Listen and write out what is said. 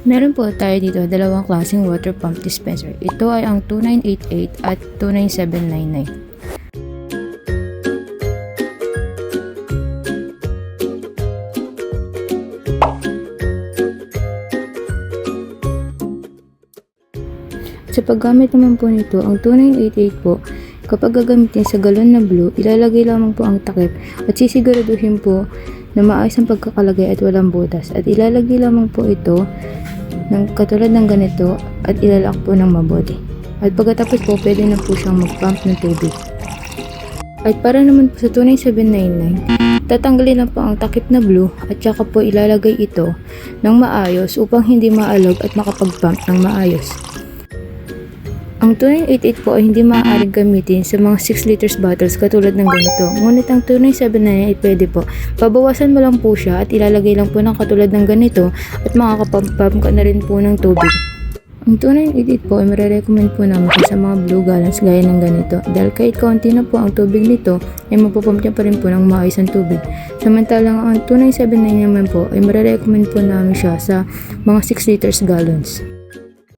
Meron po tayo dito dalawang klaseng water pump dispenser. Ito ay ang 2988 at 29799. Sa paggamit naman po nito, ang 2988 po, kapag gagamitin sa galon na blue, ilalagay lamang po ang takip at sisiguraduhin po na maayos ang pagkakalagay at walang butas. At ilalagay lamang po ito ng katulad ng ganito at ilalak po ng mabuti. At pagkatapos po, pwede na po siyang mag-pump ng tubig. At para naman po sa 29799, tatanggalin lang po ang takip na blue at saka po ilalagay ito ng maayos upang hindi maalog at makapag-pump ng maayos. Ang 2988 po ay hindi maaaring gamitin sa mga 6 liters bottles katulad ng ganito. Ngunit ang 2979 ay pwede po. Pabawasan mo lang po siya at ilalagay lang po ng katulad ng ganito at makakapump ka na rin po ng tubig. Ang 2988 po ay marirecommend po namin sa mga blue gallons gaya ng ganito. Dahil kahit kaunti na po ang tubig nito ay mapupump niya pa rin po ng maayos ang tubig. Samantalang ang 2979 naman po ay marirecommend po namin siya sa mga 6 liters gallons.